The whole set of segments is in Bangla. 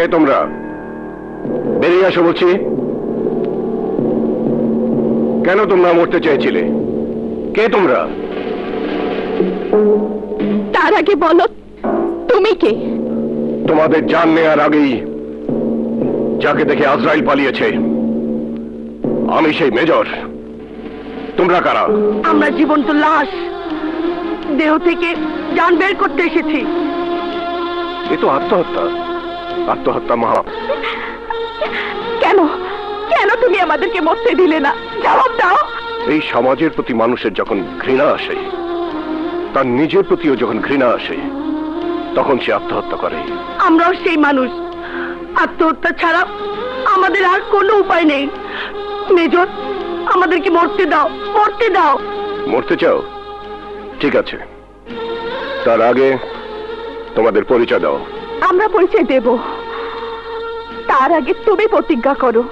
কে তোমরা? বেরিয়ে আসো বলছি। কেন তোমরা মরতে চেয়েছিলে? কে তোমরা? তার আগে বলো তুমি কে? তোমাদের জান নেওয়ার আগেই যাকে দেখে আজরাইল পালিয়েছে আমি সেই মেজর। তোমরা কারা? আমরা জীবন্ত লাশ, দেহ থেকে জান বের করতে এসেছি। এ তো আত্মহত্যা। আত্মহত্যা মহা। কেন কেন তুমি আমাদেরকে মরতে দিলে না? জবাব দাও। এই সমাজের প্রতি মানুষের যখন ঘৃণা আসে, তার নিজের প্রতিও যখন ঘৃণা আসে, তখন সে আত্মহত্যা করে। আমরাও সেই মানুষ। আত্মহত্যা ছাড়া আমাদের আর কোনো উপায় নেই। মেজর, আমাদেরকে মরতে দাও, মরতে দাও। মরতে চাও? ঠিক আছে, তার আগে তোমাদের পরিচয় দাও। আমরা পরিচয় দেব, তার আগে তুমি প্রতিজ্ঞা করো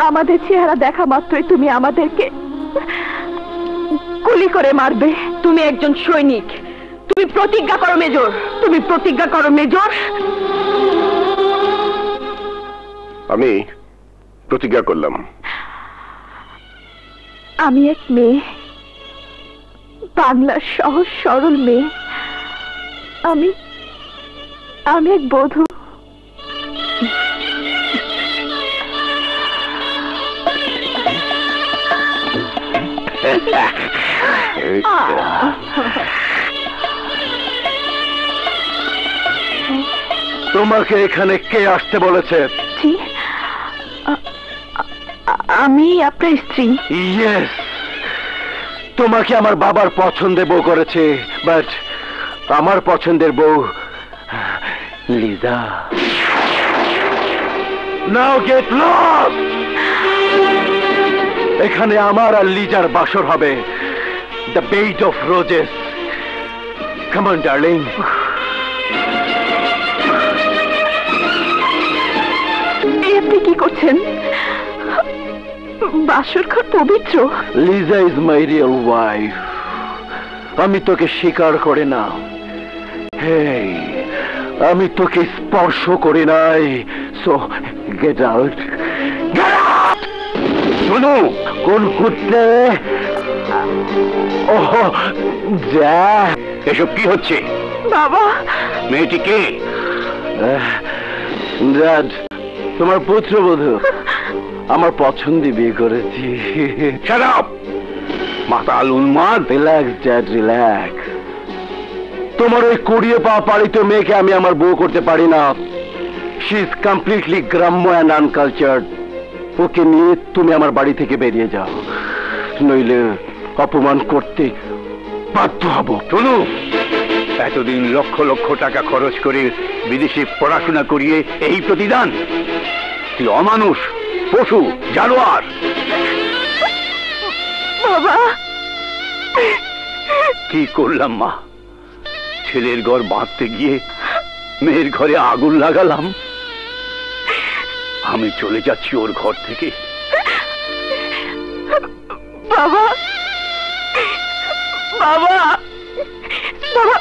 আমাদের চেহারা দেখা মাত্রই তুমি আমাদেরকে গুলি করে মারবে। তুমি একজন সৈনিক, তুমি প্রতিজ্ঞা করো মেজর, তুমি প্রতিজ্ঞা করো মেজর। আমি প্রতিজ্ঞা করলাম। আমি এক মেয়ে, বাংলার সহজ সরল মেয়ে। আমি এক বধূ। তোমাকে এখানে কে আসতে বলেছে? আমি আপনার স্ত্রী। ইয়েস, তোমাকে আমার বাবার পছন্দের বউ করেছে, বাট আমার পছন্দের বউ লিজা। নাও গেট লস্ট। এখানে আমার আর লিজার বাসর হবে। The bed of roses. Come on darling. আপনি কি করছেন? বাসর ঘর পবিত্র। Liza is my real wife. আমি তোকে স্বীকার করে না। হেই, আমি তোকে স্পর্শ করে নাই। So get out. শোনো, কোন কুত্তে? ওহ, যা। এসব কি হচ্ছে? বাবা, মেয়েটি কে? ড্যাড, তোমার পুত্রবধূ। আমার পছন্দে বিয়ে করেছি। শাট আপ, মাতাল উন্মাদ। Relax dad, relax. তোমার ওই কুড়িয়ে পাওয়া পালিত মেয়েকে আমি আমার বউ করতে পারি না। শি ইজ কমপ্লিটলি গ্রাম্য অ্যান্ড আনকালচার্ড। ওকে নিয়ে তুমি আমার বাড়ি থেকে বেরিয়ে যাও, নইলে অপমান করতে বাধ্য হব। শোনো, এতদিন লক্ষ লক্ষ টাকা খরচ করে বিদেশে পড়াশোনা করিয়ে এই প্রতিদান? তুই অমানুষ, পশু, জানোয়ার। বাবা, কি করলাম মা? ছেলের ঘর বাঁধতে গিয়ে মেয়ের ঘরে আগুন লাগালাম। আমি চলে যাচ্ছি ওর ঘর থেকে। বাবা, বাবা, বাবা,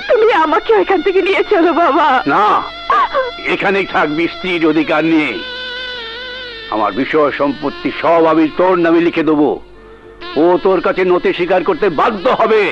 তুমি আমাকে এখান থেকে নিয়ে চলো বাবা। না, এখানেই থাকবি স্ত্রীর অধিকার নিয়ে। আমার বিষয় সম্পত্তি সব আমি তোর নামে লিখে দেবো। ও তোর কাছে নথি স্বীকার করতে বাধ্য হবে।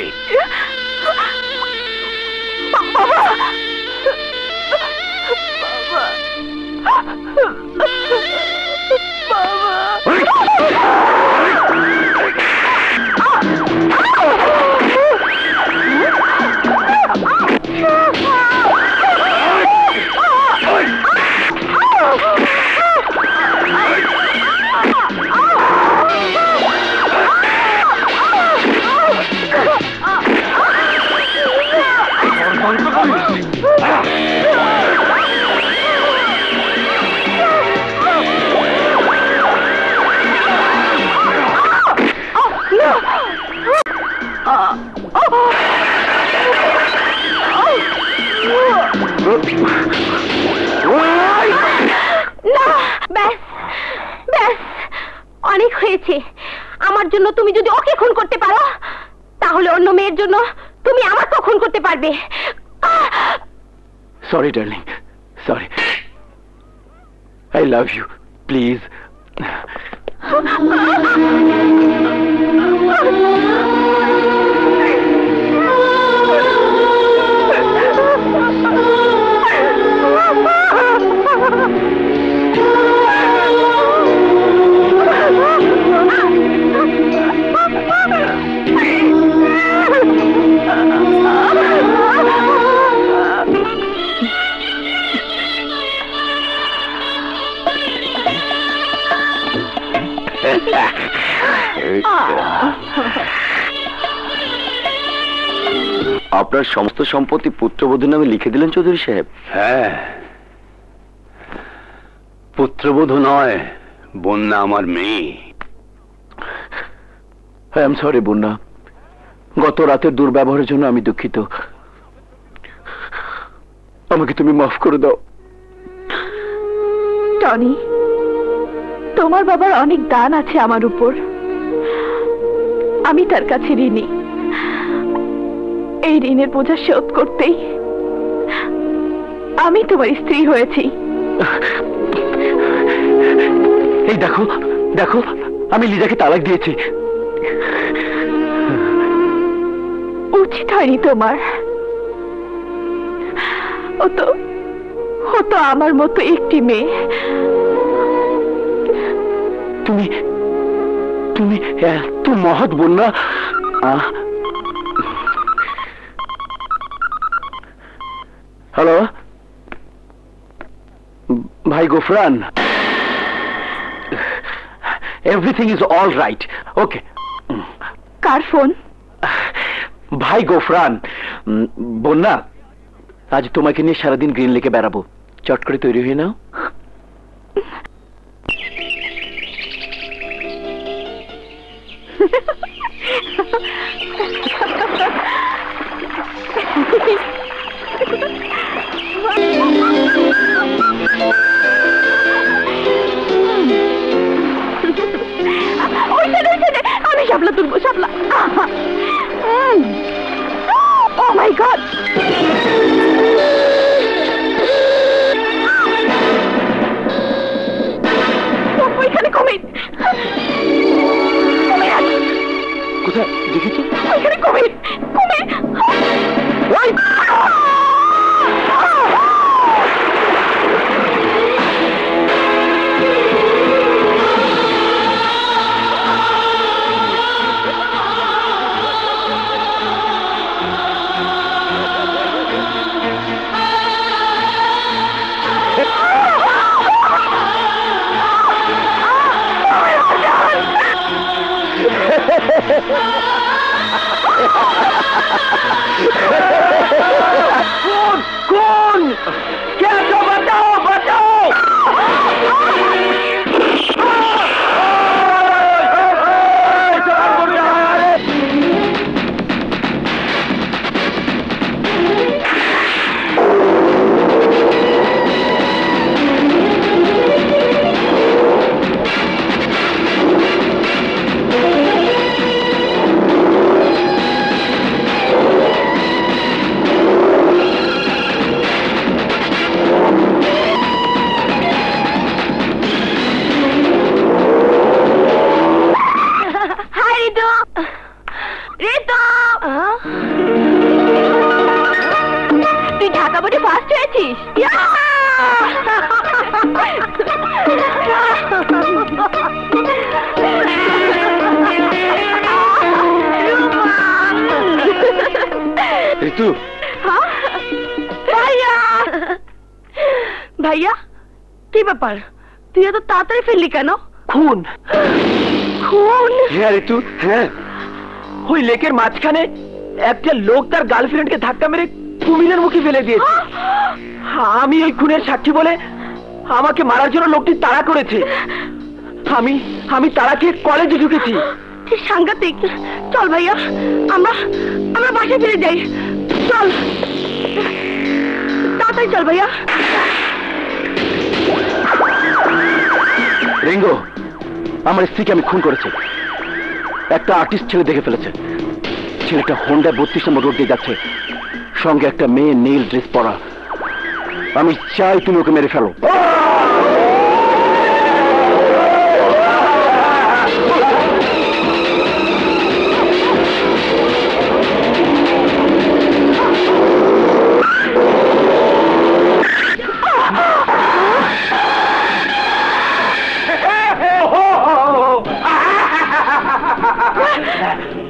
অনেক হয়েছে। আমার জন্য তুমি যদি ওকে খুন করতে পারো, তাহলে অন্য মেয়ের জন্য তুমি আমাকে খুন করতে পারবে। Sorry darling, sorry. I love you, please. আপনার সমস্ত সম্পত্তি পুত্রবধূর নামে লিখে দিলেন চৌধুরী সাহেব? হ্যাঁ, পুত্রবধূ নয়, বন্যা আমার মেয়ে। আই এম সরি বন্যা, গত রাতের দুর্ব্যবহারের জন্য আমি দুঃখিত। আমাকে তুমি মাফ করে দাও। টনি, তোমার বাবার অনেক দান আছে আমার উপর, আমি তার কাছে ঋণী। এই ঋণের বোঝা শোধ করতেই আমি তোমার স্ত্রী হয়েছি। এই দেখো দেখো, আমি লিজাকে তালাক দিয়েছি। উচিত হয়নি তোমার, ও তো আমার মতো একটি মেয়ে। তুমি তুমি এত মহৎ বন্যা। হ্যালো ভাই Gofran, everything is all right, okay. Car phone? ভাই গোফরান, বন্যা আজ তোমাকে নিয়ে সারাদিন গ্রিন লেকে বেড়াবো, চট করে তৈরি হয়ে নাও। আমি শাপলা তুলবো, শাপলা। ও মাই গড, ওইখানে কুমির। কোথায় দেখি তো? ওইখানে কুমির, কুমির। कौन? क्या तो बताओ, बताओ। তুই ঢাকা বোর্ডে ফার্স্ট হয়েছিস? ঋতু, ভাইয়া ভাইয়া, কি ব্যাপার? তুই এত তাড়াতাড়ি ফেললি কেন? খুন। খুন? হ্যাঁ ঋতু, হ্যাঁ। ওই লেকের মাঝখানে একটা লোক তার গার্লফ্রেন্ডকে ধাক্কা মেরে কুমিরের মুখে ফেলে দিয়েছে। আমি ওই খুনের সাক্ষী বলে আমাকে মারার জন্য লোকটি তাড়া করেছে। আমি তাড়াকে কলেজে ঢুকেছি। সাংঘাতিক। চল ভাইয়া, আমরা বাসায় ফিরে যাই। চল তাড়াতাড়ি চল ভাইয়া। রিঙ্গো, আমার স্ত্রীকে আমি খুন করেছি। একটা আর্টিস্ট ছেলে দেখে ফেলেছে। ছেলেটা হোন্ডা 32 নম্বর রোড দিয়ে যাচ্ছে, সঙ্গে একটা মেয়ে নীল ড্রেস পরা। আমি চাই তুমি ওকে মেরে ফেলো।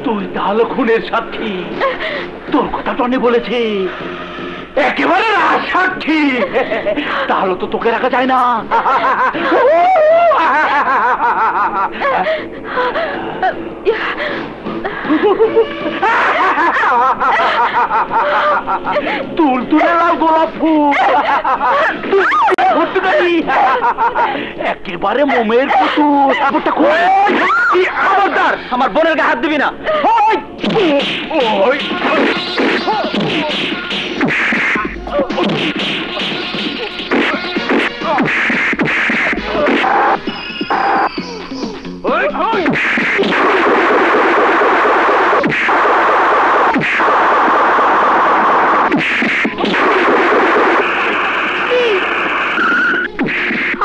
তুই তাহলে খুনের সাক্ষী? তোর কথা টনি বলেছে, একেবারে সাক্ষী। তাহলে তো তোকে রাখা যায় না। তুল তুলে লাল গোলাপ ফুল, একেবারে মোমের পুতুল। খবরদার, আমার বোনের গায়ে হাত দিবি না।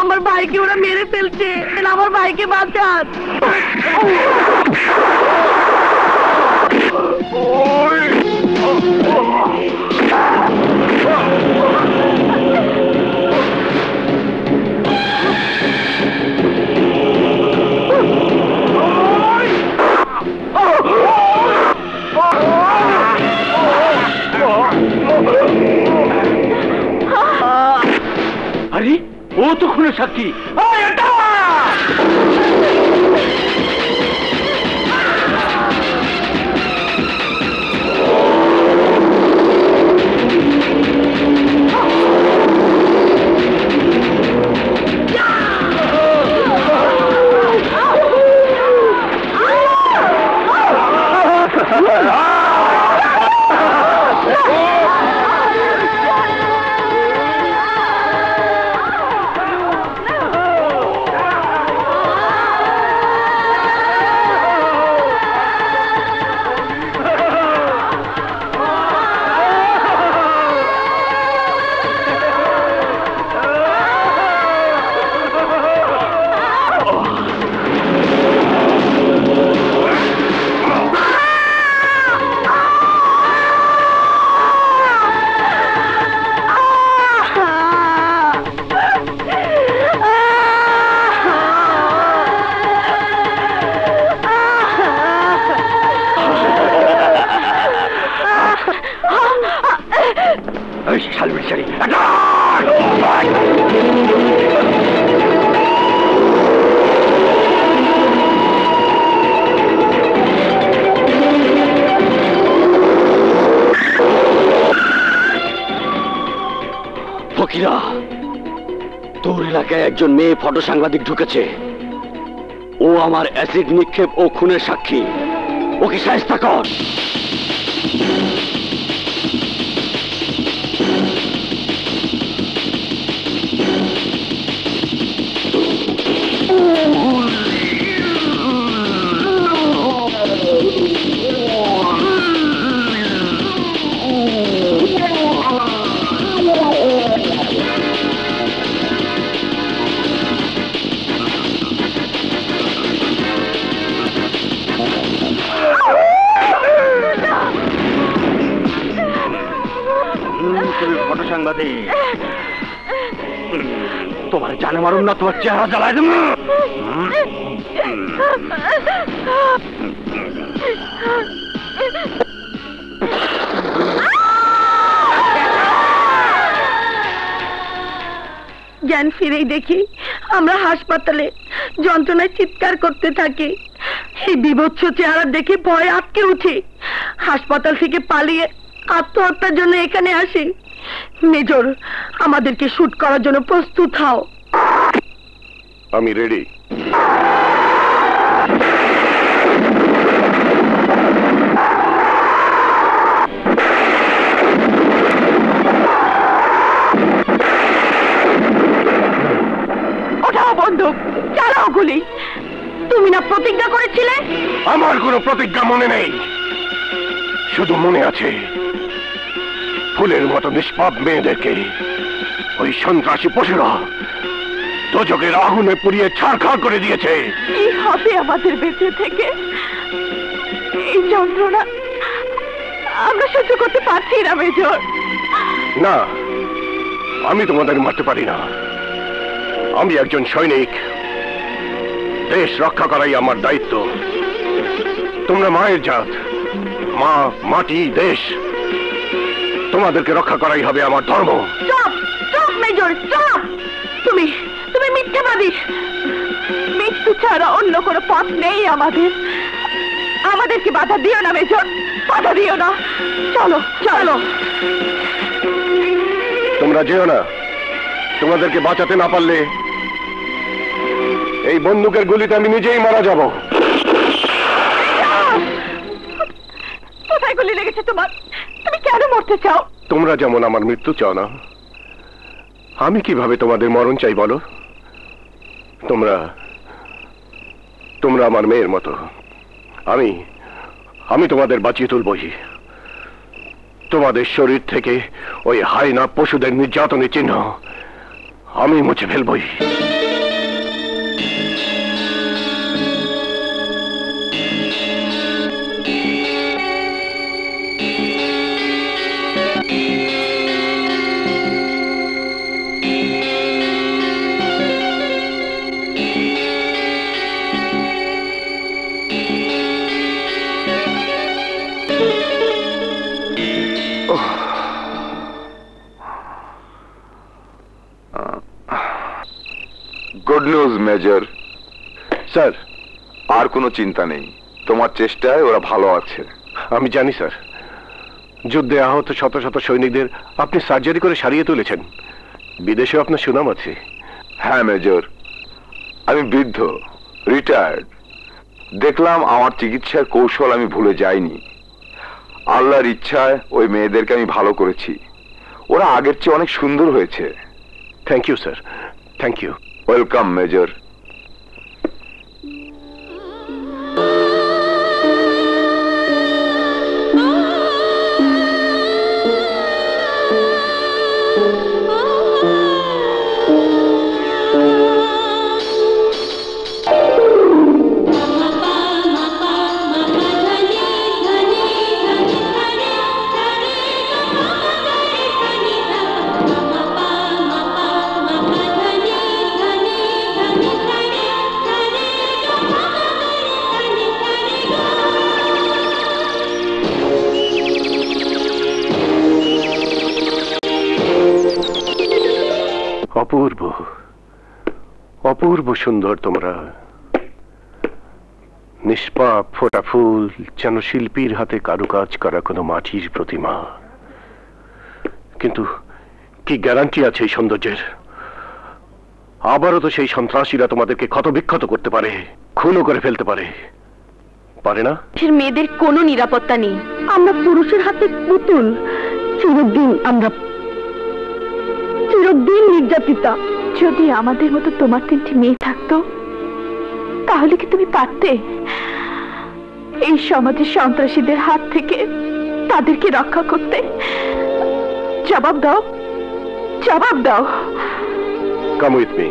আমার ভাইকে ওরা মেরে ফেলছে, আমার ভাইকে বাঁচান। আরে ও তো খুনের সাক্ষী। ফকিরা, তোর এলাকায় একজন মেয়ে ফটো সাংবাদিক ঢুকেছে। ও আমার অ্যাসিড নিক্ষেপ ও খুনের সাক্ষী। ওকে শায়েস্তা কর। ফটো সাংবাদিক, তোমার জানে মারুন না, তোমার চেহারা জ্বালায় দেব। জ্ঞান ফিরেই দেখি আমরা হাসপাতালে যন্ত্রণায় চিৎকার করতে থাকি। এই বিভৎস চেহারা দেখে ভয় আটকে উঠি। হাসপাতাল থেকে পালিয়ে আত্মহত্যার জন্য এখানে আসি। মেজর, আমাদেরকে শুট করার জন্য প্রস্তুত হও। আমি রেডি। ওঠাও বন্দুক, চালাও গুলি। তুমি না প্রতিজ্ঞা করেছিলে? আমার কোনো প্রতিজ্ঞা মনে নেই, শুধু মনে আছে ফুলের মতো নিষ্পাপ মেয়েদেরকে ওই সন্ত্রাসী পশুরা দোজখের আগুনে পুড়িয়ে ছারখার করে দিয়েছে। কি হবে আমাদের বেঁচে থেকে? এই যন্ত্রণা আমরা সহ্য করতে পারছি না মেজর। না, আমি তোমাদের মারতে পারি না। আমি একজন সৈনিক, দেশ রক্ষা করাই আমার দায়িত্ব। তোমরা মায়ের জাত, মা, মাটি, দেশ, তোমাদেরকে রক্ষা করাই হবে আমার ধর্ম। চুপ চুপ মেজর, চুপ! তুমি তুমি মিথ্যাবাদী। মৃত্যু ছাড়া অন্য কোনো পথ নেই আমাদের। আমাদেরকে বাধা দিও না মেজর, বাধা দিও না। চলো চলো। তোমরা যেও না। তোমাদেরকে বাঁচাতে না পারলে এই বন্দুকের গুলিতে আমি নিজেই মারা যাব। কোথায় গুলি লেগেছে তোমার? তুমি কেন মরতে চাও? তোমরা যেমন আমার মৃত্যু চাও না, আমি কিভাবে তোমাদের মরণ চাই বলো? তোমরা তোমরা আমার মেয়ের মতো। আমি তোমাদের বাঁচিয়ে তুলবই। তোমাদের শরীর থেকে ওই হায়না পশুদের নির্যাতনের চিহ্ন আমি মুছে ফেলবই। Good news major. স্যার, আর কোনো চিন্তা নেই, তোমার চেষ্টায় ওরা ভালো আছে। আমি জানি স্যার, যুদ্ধে আহত শত শত সৈনিকদের আপনি সার্জারি করে সারিয়ে তুলেছেন। বিদেশেও আপনার সুনাম আছে। হ্যাঁ মেজর, আমি বৃদ্ধ, রিটায়ার্ড। দেখলাম আমার চিকিৎসার কৌশল আমি ভুলে যাইনি। আল্লাহর ইচ্ছায় ওই মেয়েদেরকে আমি ভালো করেছি। ওরা আগের চেয়ে অনেক সুন্দর হয়েছে। Thank you sir, thank you. Welcome major. অপূর্ব, অপূর্ব সুন্দর তোমরা। নিষ্পাপ ফোটা ফুল, যেন শিল্পীর হাতে কারুকাজ করা কোনো মাটির প্রতিমা। কিন্তু কি গ্যারান্টি আছে এই সৌন্দর্যের? আবারও তো সেই সন্ত্রাসীরা তোমাদেরকে ক্ষতবিক্ষত করতে পারে, খুনও করে ফেলতে পারে, পারে না? মেয়েদের কোনো নিরাপত্তা নেই। আমরা পুরুষের হাতে পুতুল। চিরদিন নির্যাতিতা। যদি আমাদের মতো তোমার 3টি মেয়ে থাকতো, তাহলে কি তুমি পারতে এই সমাজের সন্ত্রাসীদের হাত থেকে তাদেরকে রক্ষা করতে? জবাব দাও, জবাব দাও। Come with me.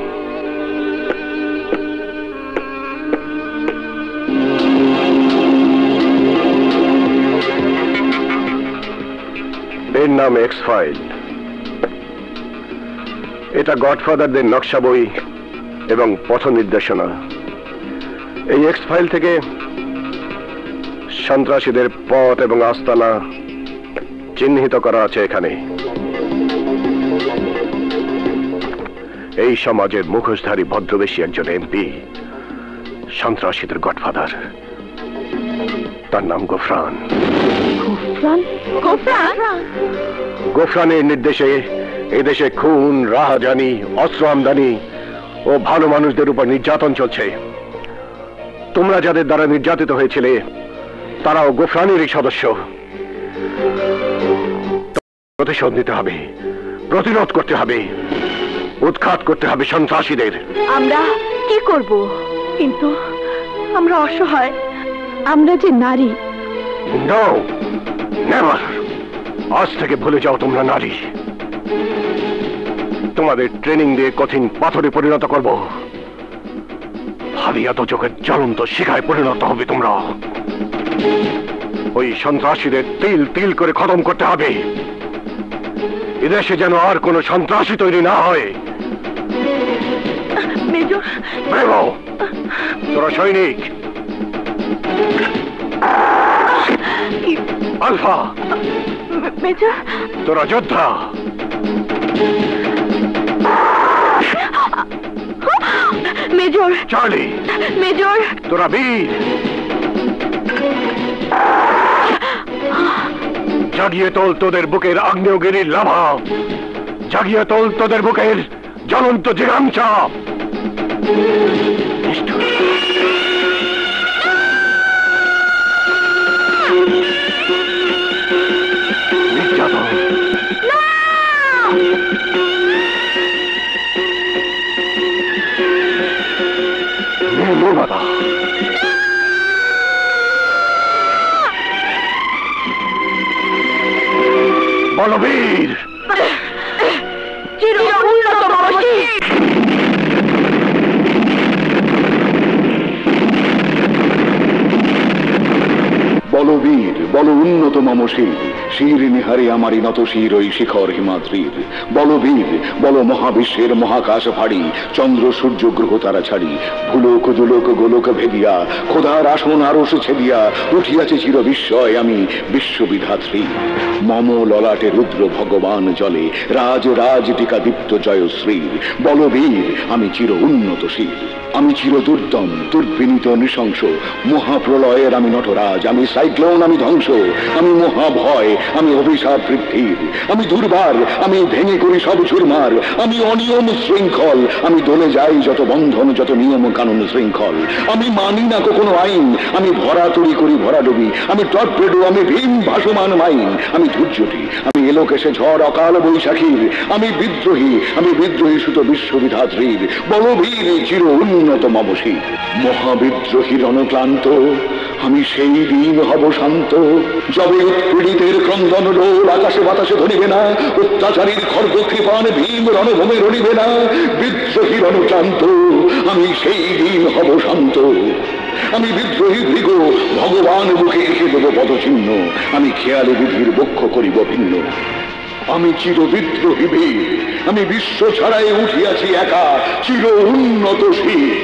এর নাম এক্স ফাইল। এটা গডফাদারদের নকশা বই এবং পথ নির্দেশনা। এই এক্স ফাইল থেকে সন্ত্রাসীদের পথ এবং আস্তানা চিহ্নিত করা আছে এখানে। এই সমাজের মুখোশধারী ভদ্রবেশী একজন এমপি সন্ত্রাসীদের গডফাদার। তার নাম গোফরান। গোফরানের নির্দেশে এদেশে খুন, রাহাজানি, অস্ত্র আমদানি ও ভালো মানুষদের উপর নির্যাতন চলছে। তোমরা যাদের দ্বারা নির্যাতিত হয়েছিলে তারাও গোফরানেরই সদস্য। প্রতিশোধ নিতে হবে, প্রতিরোধ করতে হবে, উৎখাত করতে হবে সন্ত্রাসীদের। আমরা কি করব? কিন্তু আমরা অসহায়, আমরা যে নারী। No, never. আজ থেকে ভুলে যাও তোমরা নারী। তোমাদের ট্রেনিং দিয়ে কঠিন পাথরে পরিণত করব। ভাবিয়া তো চোখের জ্বলন্ত শিখায় পরিণত হবে তোমরা। ওই সন্ত্রাসীদের তিল তিল করে খতম করতে হবে। এদেশে যেন আর কোনো সন্ত্রাসী তৈরি না হয়। মেজর, ব্রেভো, তোরা সৈনিক। আলফা, মেজর, তোরা যোদ্ধা। মেজর, চার্লি, মেজর, তোরা বীর। জাগিয়ে তোল তোদের বুকের আগ্নেয়গিরির লাভা, জাগিয়ে তোল তোদের বুকের জ্বলন্ত জিগাংসা। নির্যাতন, নির্মমতা, বলবীর, চির উন্নত মানসিক। বলবীর, বল উন্নত মমশীর, শির নিহারে আমারি নত শির ওই শিখর হিমাদ্রির। বলবীর, বল মহাবিশ্বের মহাকাশ ভারী, চন্দ্র সূর্য গ্রহ তারা ছাড়ি, ভুলোক দুলোক গোলোক ভেদিয়া, খোদার আসন আরশ ছেদিয়া, উঠিয়াছে চির বিস্ময় আমি বিশ্ববিধাত্রী। মম ললাটে রুদ্র ভগবান জলে, রাজ রাজ টিকা দীপ্ত জয়শ্রীর। বলবীর, আমি চির উন্নত শির, আমি চির দুর্দম দুর্বিনীত নৃশংস, মহাপ্রলয়ের আমি নটরাজ, আমি সাইক্লোন, আমি ধ্বংস, আমি মহাভয়, আমি অভিশাপ বৃদ্ধির, আমি দুর্বার, আমি ভেঙে করি সব চুরমার, আমি অনিয়ম শৃঙ্খল, আমি দলে যাই যত বন্ধন যত নিয়ম কানুন শৃঙ্খল, আমি মানি না কখনো আইন, আমি ভরা তরি করি ভরাডুবি, আমি টর্পেডো, আমি ভীম ভাসমান মাইন, আমি ধৈর্যটি, আমি এলোকেশে ঝড় অকাল বৈশাখীর, আমি বিদ্রোহী সুত বিশ্ববিধাত্রীর। বলবীর, চির উন্নত মমশীর, মহাবিদ্রোহীর অনক্লান্ত, আমি সেই দিন হব শান্ত, যবে উৎপীড়িতের ক্রন্দন রোল আকাশে বাতাসে ধরিবে না, অত্যাচারীর খর্গ কৃপান ভীম রণভূমে রণিবে না। বিদ্রোহীর অনুক্লান্ত, আমি সেই দিন হব শান্ত। আমি বিদ্রোহী ভৃগ ভগবান বুকে এঁকে দেব পদচিহ্ন, আমি খেয়ালে বিধির বক্ষ করিব ভিন্ন। আমি চির বিদ্রোহী বীর, আমি বিশ্ব ছাড়াই উঠিয়াছি একা, চির উন্নত শির।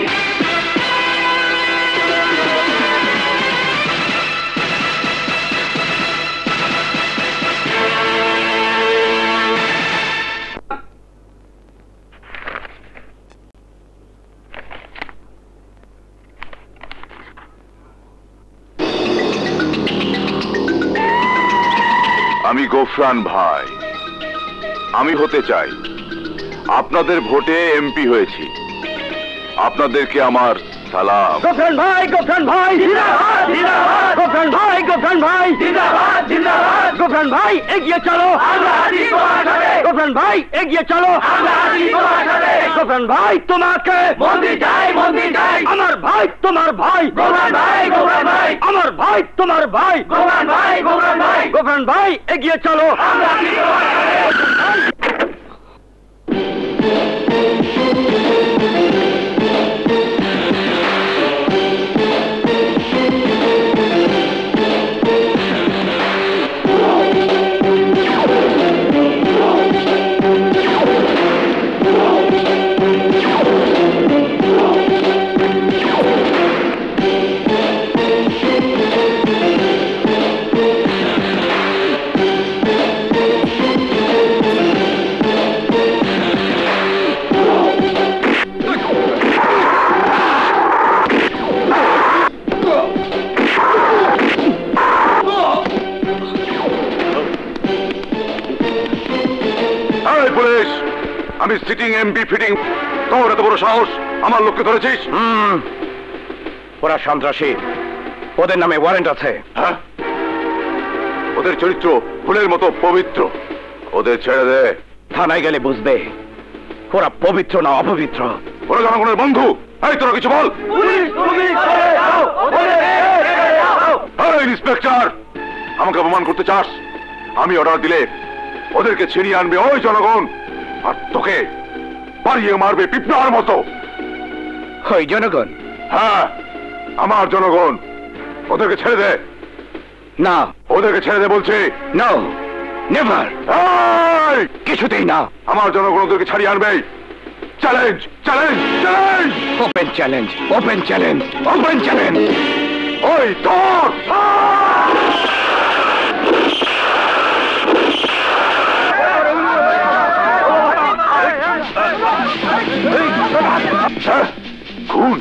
আমি গোফরান ভাই, আমি হতে চাই। আপনাদের ভোটে এমপি হয়েছি, আপনাদেরকে আমার সালাম। গোফরান ভাই, গোফরান ভাই, জিন্দাবাদ, জিন্দাবাদ। গোফরান ভাই, গোফরান ভাই, জিন্দাবাদ, জিন্দাবাদ। গোফরান ভাই, এগিয়ে চলো, আমরা আছি তোমার সাথে। গোফরান ভাই, এগিয়ে চলো, আমরা আছি তোমার সাথে। গোফরান ভাই, তোমাকে মন্দির যাই, মন্দির যাই। আমার ভাই, তোমার ভাই। গোফরান ভাই, গোফরান ভাই, আমার ভাই, তোমার ভাই। গোফরান ভাই, গোফরান ভাই। গোফরান ভাই, এগিয়ে চলো, আমরা আছি তোমার সাথে। আমি সিটিং এমপি ফিটিং, তোর এত বড় সাহস আমার লোককে ধরেছিস? ওরা সন্ত্রাসী, ওদের নামে ওয়ারেন্ট আছে। হ্যাঁ, ওদের চরিত্র ফুলের মতো পবিত্র, ওদের ছেড়ে দে। থানায় গেলে বুঝবে ওরা পবিত্র না অপবিত্র। ওরা জনগণের বন্ধু। এই তোরা কিছু বল। ইন্সপেক্টর, আমাকে অপমান করতে চাস? আমি অর্ডার দিলে ওদেরকে ছিনিয়ে আনবে ওই জনগণ, আর তোকে পারিয়ে মারবে পিঁপড়ার মতো। ওই জনগণ? হ্যাঁ, আমার জনগণ। ওদেরকে ছেড়ে দে। না, ওদেরকে ছেড়ে দে বলছি। নো, নেভার, কিছুতেই না। আমার জনগণ ওদেরকে ছাড়িয়ে আনবে। Challenge, challenge, challenge. Open challenge, open challenge, open challenge. ওই তোর খুন।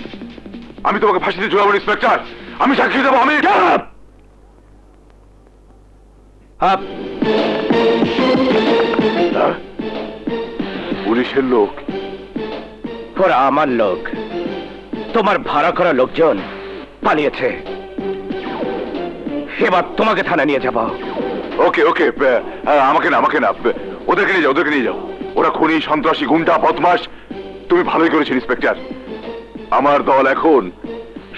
আমি তোমাকে ফাঁসিতে ঝুলাবো ইন্সপেক্টর। আমি সাক্ষী দেবো। আমি পুলিশের লোক? ওরা আমার লোক। তোমার ভাড়া করা লোকজন পালিয়েছে। এবার তোমাকে থানা নিয়ে যাব। ওকে ওকে, আমাকে না, আমাকে না, ওদেরকে নিয়ে যাও, ওদেরকে নিয়ে যাও। ওরা খুনি, সন্ত্রাসী, গুন্ডা, বদমাশ। তুমি ভালোই করেছো ইন্সপেক্টর। আমার দল এখন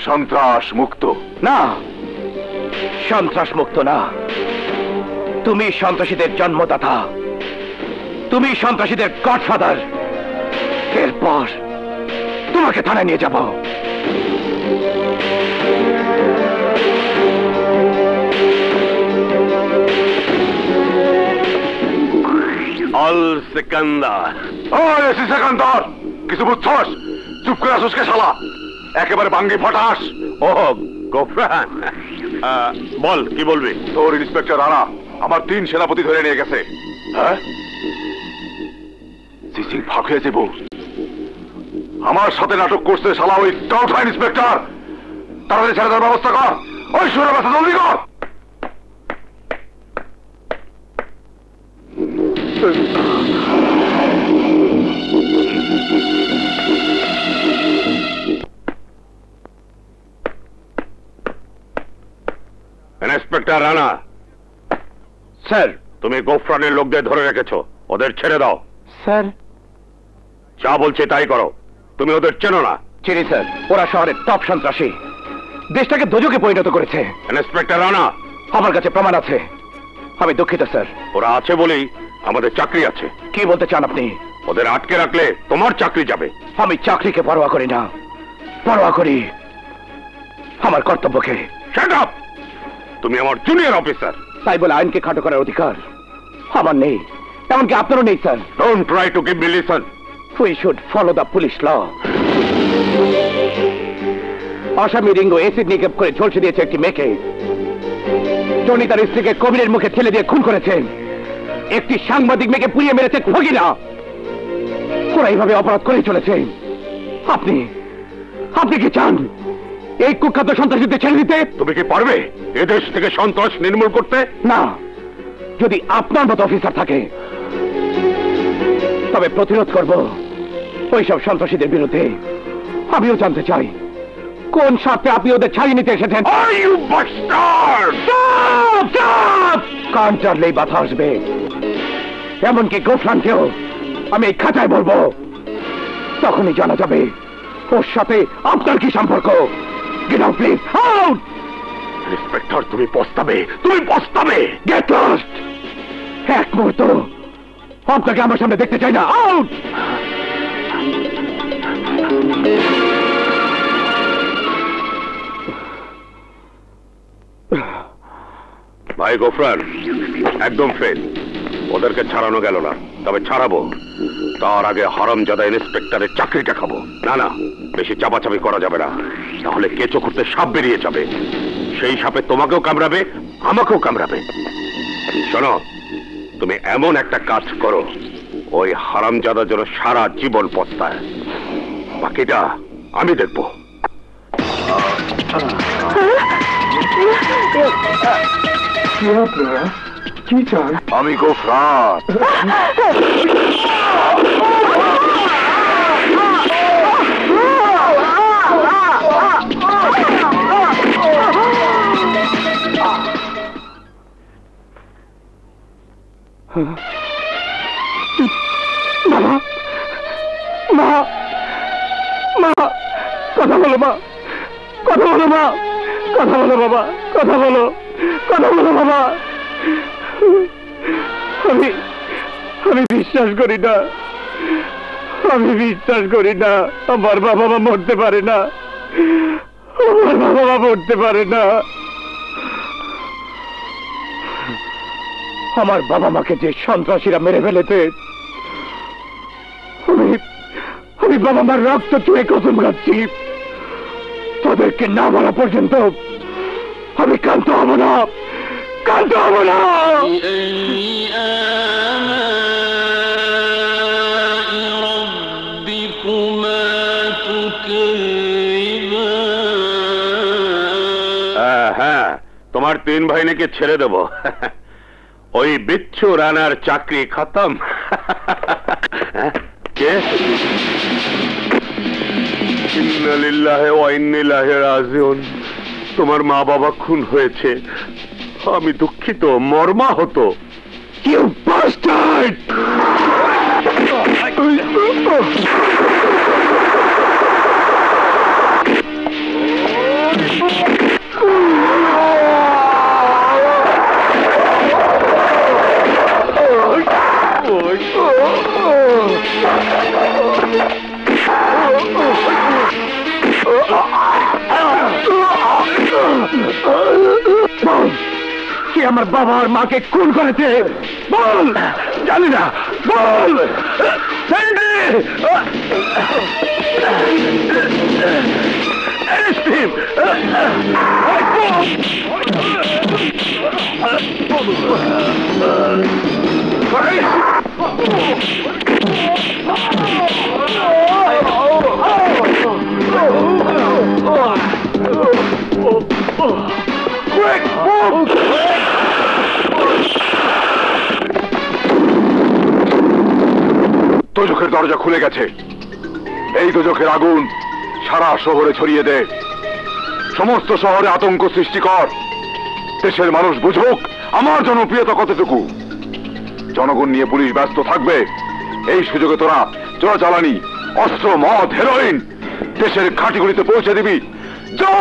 সন্ত্রাস মুক্ত। না, সন্ত্রাস মুক্ত না। তুমি সন্ত্রাসীদের জন্মদাতা, তুমি সন্ত্রাসীদের গডফাদার। এরপর তোমাকে থানায় নিয়ে যাব। অল সেকেন্দার। সেকেন্দার, কিছু বুঝছস? চুপ করে আসুস কে শালা? একেবারে বাঙ্গি ফটাস। ও গোফরান, বল কি বলবি? তোর ইন্সপেক্টর রানা আমার 3 সেনাপতি ধরে নিয়ে গেছে। হ্যাঁ, সিসি ফাঁক হয়ে যাবো। আমার সাথে নাটক করছে শালা ওই কাউঠা ইন্সপেক্টর। তাড়াতাড়ি ছেড়ে দেওয়ার ব্যবস্থা কর। ওই সুরের ব্যবস্থা জলদি কর। ইন্সপেক্টর রানা। স্যার। তুমি গোফরানের লোকদের ধরে রেখেছো, ওদের ছেড়ে দাও। স্যার। যা বলছে তাই করো। তুমি ওদের চেনো না? চিনি স্যার, ওরা শহরের টপ সন্ত্রাসী, দেশটাকে দোজকে পরিণত করেছে। ইন্সপেক্টর রানা, আমার কাছে প্রমাণ আছে। আমি দুঃখিত স্যার। ওরা আছে বলেই আমাদের চাকরি আছে। কি বলতে চান আপনি? ওদের আটকে রাখলে তোমার চাকরি যাবে। আমি চাকরিকে পরোয়া করি না, পরোয়া করি আমার কর্তব্যকে। Shut up! তুমি আমার জুনিয়র অফিসার। তাই বলে আইনকে খাটো করার অধিকার আমার নেই, এমনকি আপনারও নেই sir. Don't try to give me listen. We should follow the police law. আসামি রিঙ্গো এসিড নিক্ষেপ করে ঝলসে দিয়েছে একটি মেয়েকে। টনি তার স্ত্রীকে কবিরের মুখে ঠেলে দিয়ে খুন করেছে। একটি সাংবাদিক মেয়েকে পুড়িয়ে মেরেছে ঠগিরা। ওরা এইভাবে অপরাধ করে চলেছে। আপনি আপনি কি চান এই কুখ্যাত সন্ত্রাসীদের ছেড়ে দিতে? তুমি কি পারবে এদেশ থেকে সন্ত্রাস নির্মূল করতে? না, যদি আপনার মতো অফিসার থাকে তবে প্রতিরোধ করব ওইসব সন্ত্রাসীদের বিরুদ্ধে। আমিও জানতে চাই কোন স্বার্থে আপনি ওদের ছাড়িয়ে নিতে এসেছেন। কান চাটলেই বাধা আসবে। এমনকি গোফরানকেও আমি এই খাঁচায় বলবো। তখনই জানা যাবে ওর সাথে আপনার কি সম্পর্ক। Get out please, out! Inspector, তুমি পস্তাবে, তুমি পস্তাবে। Get lost! এক মুহূর্ত আপনাকে আমার সামনে দেখতে চাই না। আউট! ভাই গোফরান একদম ফেল। ওদেরকে ছাড়ানো গেল না, তবে ছাড়াবো। তার আগে হারামজাদা ইন্সপেক্টরের চাকরিটা খাবো। না না, বেশি চাপাচাপি করা যাবে না, তাহলে কেঁচো করতে সাপ বেরিয়ে যাবে। সেই সাপে তোমাকেও কামড়াবে, আমাকেও কামড়াবে। শোনো, তুমি এমন একটা কাজ করো ওই হারামজাদা যেন সারা জীবন পস্তায়। বাকিটা আমি দেখবো। কি চান? আমি গোফরান। মা, মা, মা, কথা বলো মা, কথা বলো মা, কথা বলো বাবা, কথা বলো, কথা বলো বাবা। আমি বিশ্বাস করি না আমি বিশ্বাস করি না আমার বাবা মা মরতে পারে না, আমার বাবা মা মরতে পারে না। আমার বাবা মাকে যে সন্ত্রাসীরা মেরে ফেলেছে, আমি বাবা মার রক্ত চুয়ে কসম খাচ্ছি, তাদেরকে না বলা পর্যন্ত আমি ক্ষান্ত হব না, ক্ষান্ত হব না। হ্যাঁ, তোমার 3 ভাই নাকি ছেড়ে দেব। ওই বিচ্ছু রানার চাকরি খতম। কে? ইন্না লিল্লাহি ওয়া ইন্না ইলাইহি রাজিউন। তোমার মা বাবা খুন হয়েছে, আমি দুঃখিত, মর্মাহত। You bastard! কে আমার বাবা আর মাকে খুন করেছে? বল। জানি না, বল। Quick, move! দোজখের দরজা খুলে গেছে। এই দোজখের আগুন সারা শহরে ছড়িয়ে দে, সমস্ত শহরে আতঙ্ক সৃষ্টি কর। দেশের মানুষ বুঝুক আমার জনপ্রিয়তা কতটুকু। জনগণ নিয়ে পুলিশ ব্যস্ত থাকবে, এই সুযোগে তোরা চোরাচালানি, অস্ত্র, মদ, হেরোইন দেশের ঘাটিগুলিতে পৌঁছে দিবি। যা!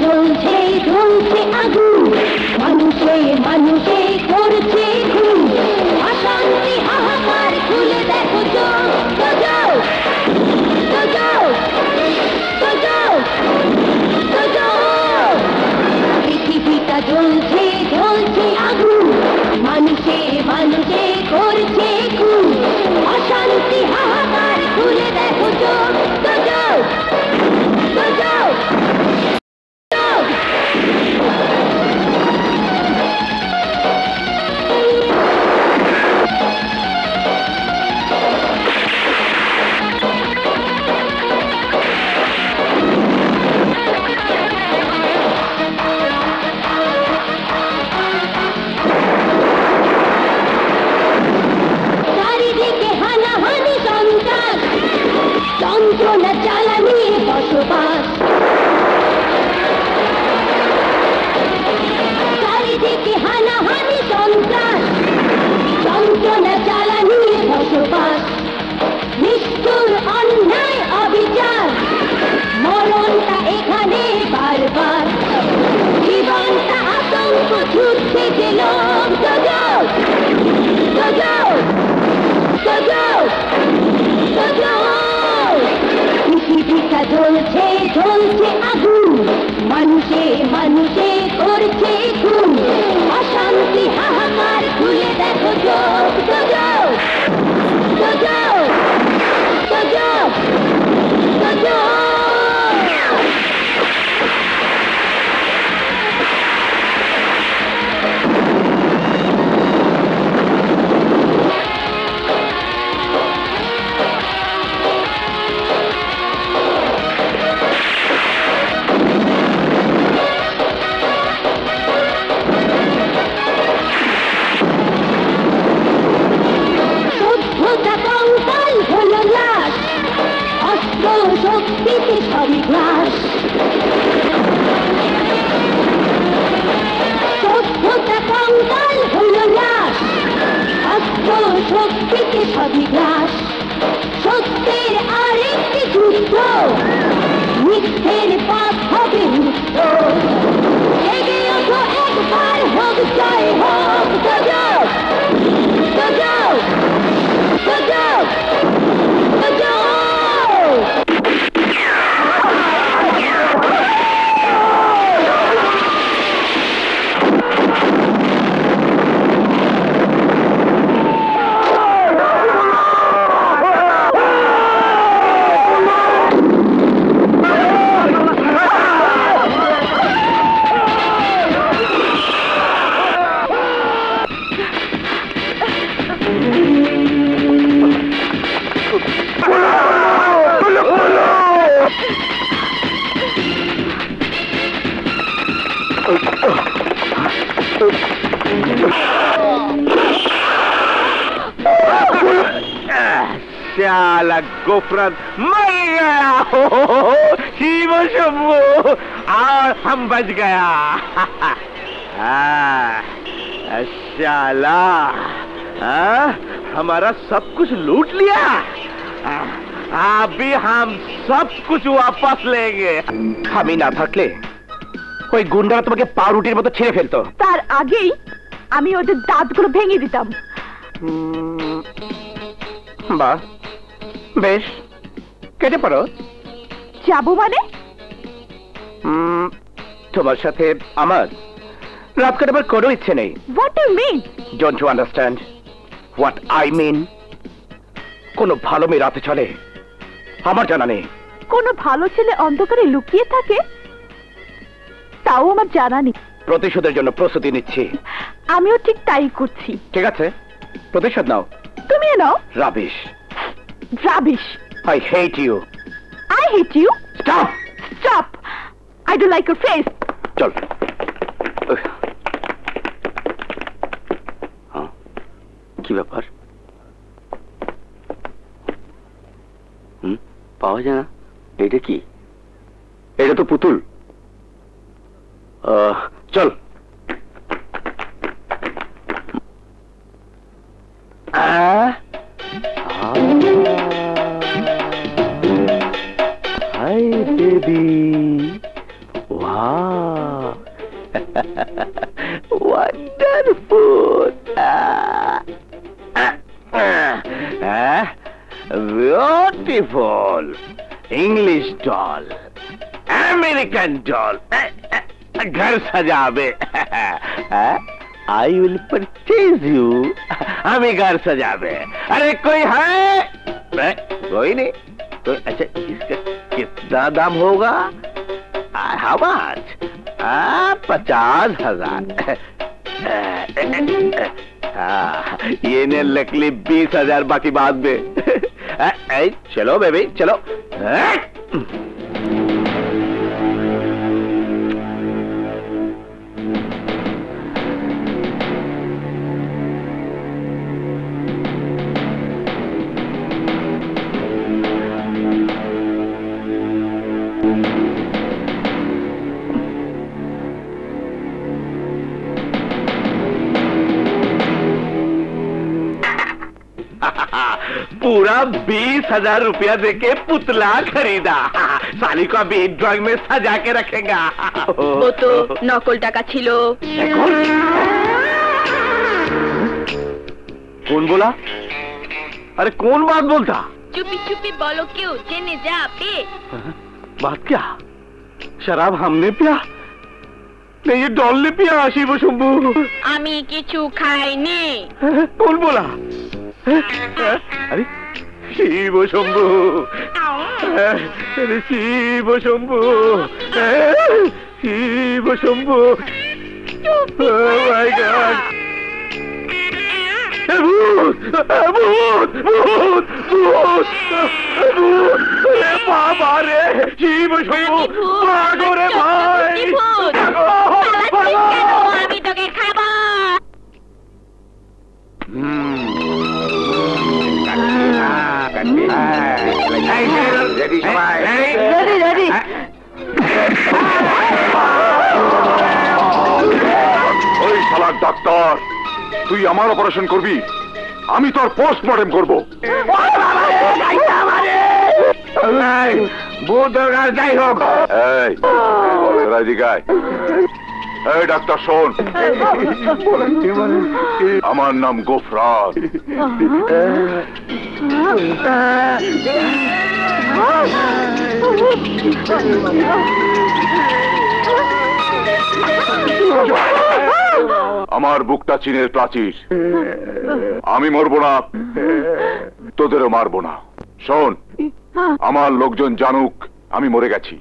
জ্বলছে জ্বলছে আগুন, মানুষে মানুষে করছে খুন, অশান্তি হাহাকার, খুলে দেখো চোখ, সোজাও সোজাও সোজাও সোজাও। পৃথিবীটা জ্বলছে জ্বলছে আগুন, মানুষে মানুষে করছে খুন, অশান্তি হাহাকার, খুলে দেখো চোখ, সোজাও সোজাও। চারিদিকে হানাহানি, সন্ত্রাস, যন্ত্রণা জ্বালানি বসবাস। চারিদিকে হানাহানি, সন্ত্রাস, যন্ত্রণা জ্বালানি বসবাস। নিষ্ঠুর অন্যায় অবিচার, মরণটা এখানে বারবার, জীবনটা আতঙ্ক ছুটছে যে লোক। সোজাও সোজাও সোজাও সোজাও। পৃথিবীটা জ্বলছে জ্বলছে আগুন, মানুষে মানুষে করছে খুন, অশান্তি হাহাকার, খুলে দেখো চোখ। সোজাও সোজাও সোজাও সোজাও। সভ্যতা কঙ্কাল হলো লাশ, অস্ত্র শক্তিতে সবই গ্রাস। সভ্যতা কঙ্কাল হলো লাশ, অস্ত্র শক্তিতে সবই গ্রাস, সত্যের আরেকটি যুদ্ধ, মিথ্যের পথ হবে মুক্ত। এগে ওঠো একবার, হোক জয় হোক গজব, গজব, গজব, গজব। शाला गोफरन मर गया, शिव शंभू, और हम बच गया। शाला हमारा सब कुछ लूट लिया, अभी हम सब कुछ वापस लेंगे। আমি না থাকলে ওই গুন্ডারা তোমাকে পাউরুটির মতো ছিঁড়ে ফেলতো। তার আগেই আমি ওদের দাঁতগুলো ভেঙে দিতাম। বাহ, বেশ, কেটে পড়ো। যাবো মানে? তোমার সাথে আমার রাত কাটাবার কোনো ইচ্ছে নেই। What do you mean? Don't you understand what I mean? কোনো ভালো মেয়ে রাতে চলে আমার জানা নেই। কোনো ভালো ছেলে অন্ধকারে লুকিয়ে থাকে তাও আমার জানা নেই। প্রতিশোধের জন্য প্রস্তুতি নিচ্ছি। আমিও ঠিক তাই করছি। ঠিক আছে, প্রতিশোধ নাও। তুমিও নাও। Rubbish, rubbish. I hate you. I hate you? Stop! Stop! I don't like your face. চল। কি ব্যাপার? পাওয়া যায় না। এটা কি? এটা তো পুতুল। চল। Hi baby. Wow. Wonderful. Beautiful. English doll. American doll. घर सजावे। I will purchase you. हमें घर सजावे। अरे कोई है? कोई नहीं। तो अच्छा, इसका कितना दाम होगा? How much? 50,000। ये ने लकली 20,000, बाकी बाद में। चलो बेबी चलो। पूरा 20,000 रुपया देके पुतला खरीदा। साली को अभी ड्राइंग में सजा के रखेगा। वो तो नकल टाका छिलो। कौन बोला? अरे कौन बात बोलता? चुपी चुपी बोलो क्यों? जेने जा पे। बात क्या? शराब हमने पिया? नहीं, ये डॉल ने पिया। शिव शंभू, आमी किछु खाइनी। कौन बोला? अरे शिव शंभू, अरे Shiv Shambhu, Shiv Shambhu, oh my God, भूत, भूत, भूत, भूत, भूत, अरे बाबा रे, शिव शंभू, भागो रे भाई, भागो, भागो, আমি তোকে খাবো। ওই শালা ডাক্তার, তুই আমার অপারেশন করবি? আমি তোর পোস্টমর্টেম করবো। যাই হোক, এই ডাক্তার শোন, আমার নাম গোফরান। আমার বুকটা চীনের প্রাচীর, আমি মরবো না, তোদেরও মারবো না। শোন, আমার লোকজন জানুক আমি মরে গেছি।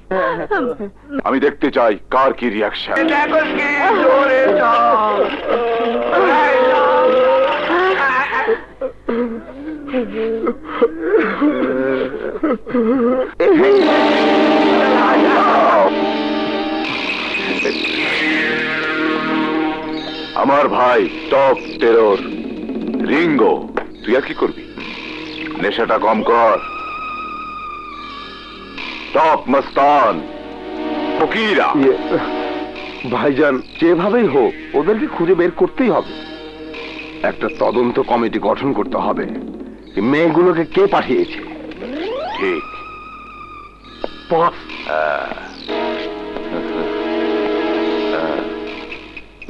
আমি দেখতে চাই কার কি রিয়াকশন। আমার ভাই টপ টেরর রিঙ্গো, তুই আর কি করবি? নেশাটা কম কর। টপ মস্তান ফকিরা। ভাইজান, যেভাবেই হোক ওদেরকে খুঁজে বের করতেই হবে। একটা তদন্ত কমিটি গঠন করতে হবে, মেয়েগুলোকে কে পাঠিয়েছে। ঠিক।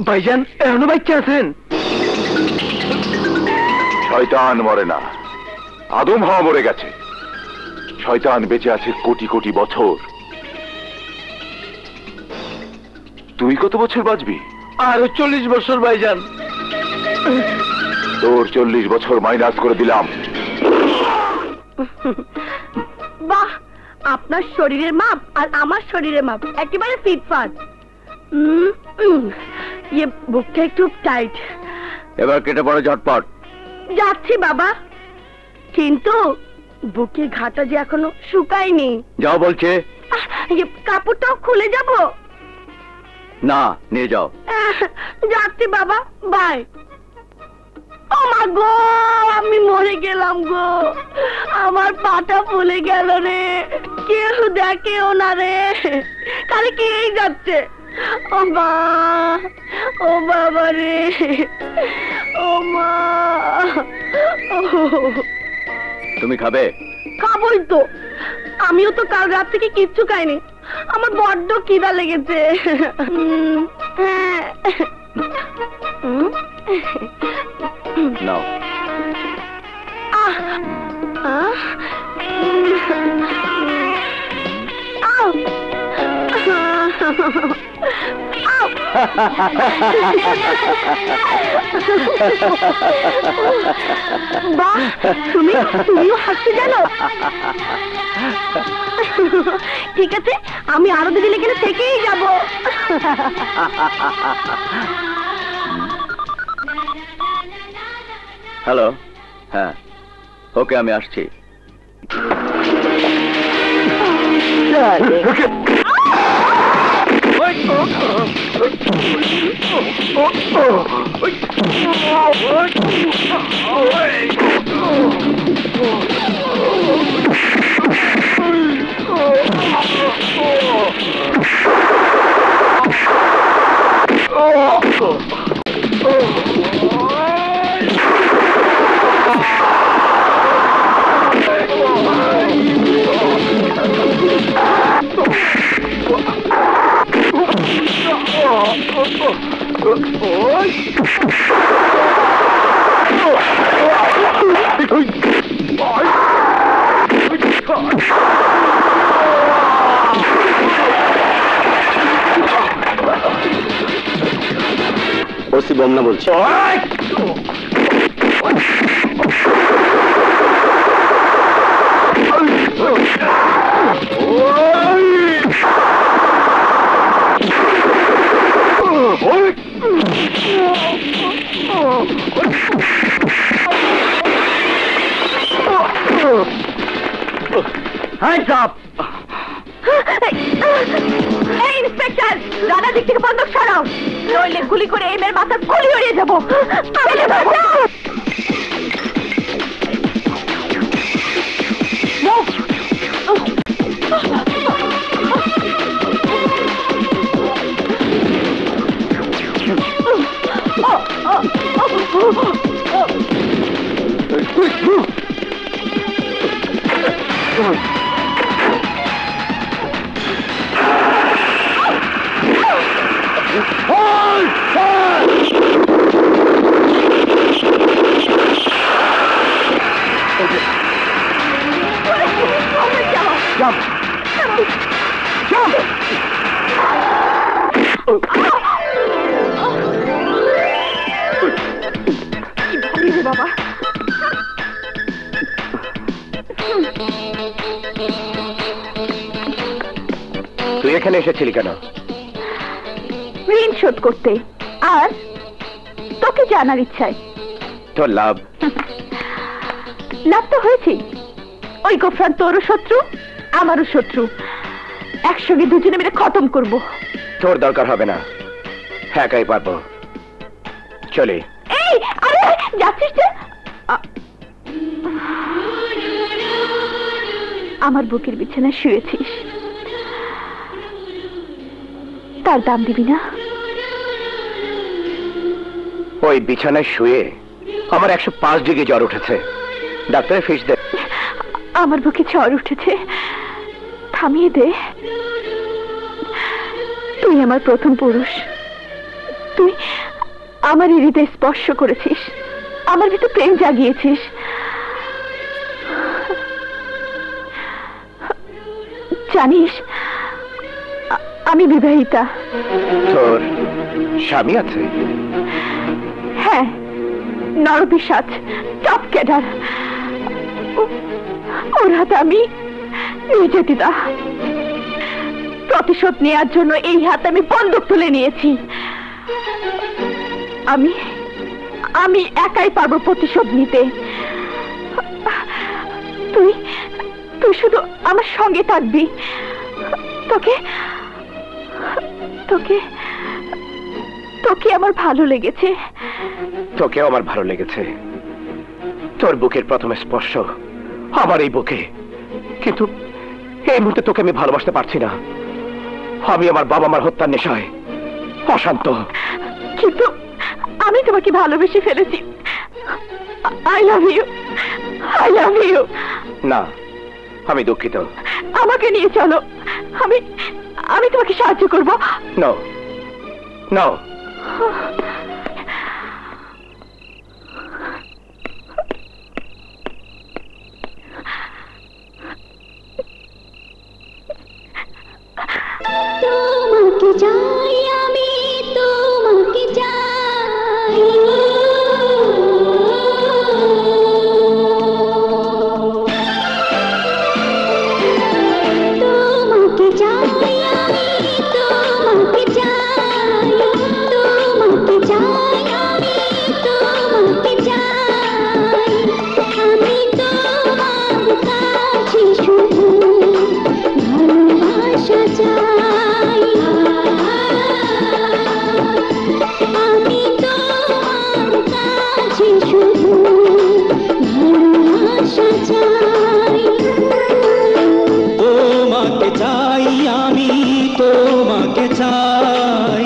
ভাইজান এখনো বাচ্চা আছেন? শয়তান মরে না, আদম হাওয়া মরে গেছে। শয়তান বেঁচে আছে কোটি কোটি বছর। তুই কত বছর বাঁচবি? আরো 40 বছর ভাইজান। তোর 40 বছর মাইনাস করে দিলাম। বাহ, আপনার শরীরের মাপ আর আমার শরীরের মাপ একেবারে ফিটফাট। ইয়ে বুকটা একটু টাইট। এবার কেটে পড়ে ঝটপট। যাচ্ছি বাবা, কিন্তু বুকের ঘাটা যে এখনো শুকায়নি। যাও বলছে। কাপড়টাও খুলে যাব না, নিয়ে যাও। যাচ্ছি বাবা, বাই। ও মা গো, আমি মরে গেলাম গো, আমার পাটা ফুলে গেল রে, কেউ দেখেও না রে, খালি কেই যাচ্ছে। ও মা, ও বাবা রে, ও মা। তুমি খাবে? খাবই তো, আমিও তো কাল রাত থেকে কিচ্ছু খাইনি, আমার বড্ড খিদা লেগেছে। নাও। বাহ, তুমিও হাসতে জানো? ঠিক আছে, আমি আরো দুদিন এখানে থেকেই যাব। হ্যালো, হ্যাঁ ওকে, আমি আসছি। ওসি বমনা বলছি। ইন্সপেক্টর, রানা দিক থেকে বন্দুক সরাও, নইলে গুলি করে এই মেয়ের মাথা গুলি উড়িয়ে যাবো। বাবা তুই এখানে এসেছিলি কেন? ঋণ শোধ করতে, আর তোকে জানার ইচ্ছায়। তোর লাভ? লাভ তো হয়েছে। ওই গোফরান তোরও শত্রু, আমারও শত্রু, একসঙ্গে দুজনে মিলে খতম করব। তোর দরকার হবে না, একাই পারবো। চলে। এই আরে যাচ্ছিস যে? আমার বুকের বিছানায় শুয়েছিস, তার দাম দিবি না? ওই বিছানায় শুয়ে আমার 105 ডিগ্রি জ্বর উঠেছে, ডাক্তারের ফিস দে। আমার বুকে জ্বর উঠেছে, থামিয়ে দে। তুই আমার প্রথম পুরুষ, তুই আমার হৃদয় স্পর্শ করেছিস, আমার ভিতর প্রেম জাগিয়েছিস। জানিস আমি বিবাহিতা। তোর স্বামী আছে? হ্যাঁ, নরপিশাচ, টপ ক্যাডার। ওর হাতে আমি নির্যাতিতা। প্রতিশোধ নেওয়ার জন্য এই হাতে আমি বন্দুক তুলে নিয়েছি। আমি একাই পারবো প্রতিশোধ নিতে। তুই শুধু আমার সঙ্গে থাকবি। তোকে তোকে তোকে আমার ভালো লেগেছে। তোকেও আমার ভালো লেগেছে। তোর বুকের প্রথম স্পর্শ আমার এই বুকে, কিন্তু এই মুহূর্তে তোকে আমি ভালোবাসতে পারছি না। আমি আমার বাবা মার হত্যার নেশায় অশান্ত। কিন্তু আমি তোমাকে ভালোবেসে ফেলেছি। I love you, I love you. না, আমি দুঃখিত। আমাকে নিয়ে চলো, আমি তোমাকে সাহায্য করব। No no. তোমাকে চাই আমি, তোমাকে চাই। তোমাকে চাই আমি, তোমাকে চাই। তোমাকে চাই আমি, তোমাকে চাই। আমি তোমার কাছে শুধু ভালোবাসা চাই। আমি তোমার কাছে শুধু ভালোবাসা চাই। তোমাকে চাই আমি, তোমাকে চাই।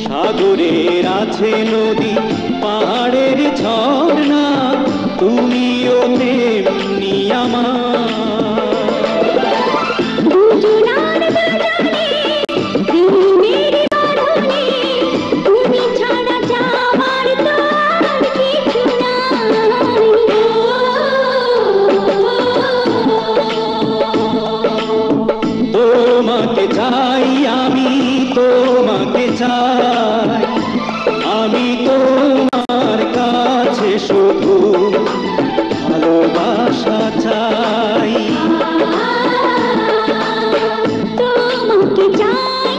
সাগরের আছে নদী, পাহাড়ের ঝর্ণা, তুমিও তেমনি আমার। দুজনার বাঁধনে, প্রেমের বাঁধনে, তুমি ছাড়া যাবার তো আর কিছু নাই। তোমাকে চাই আমি, তোমাকে চাই। আমি তোমার কাছে শুধু ভালোবাসা চাই। তোমাকে চাই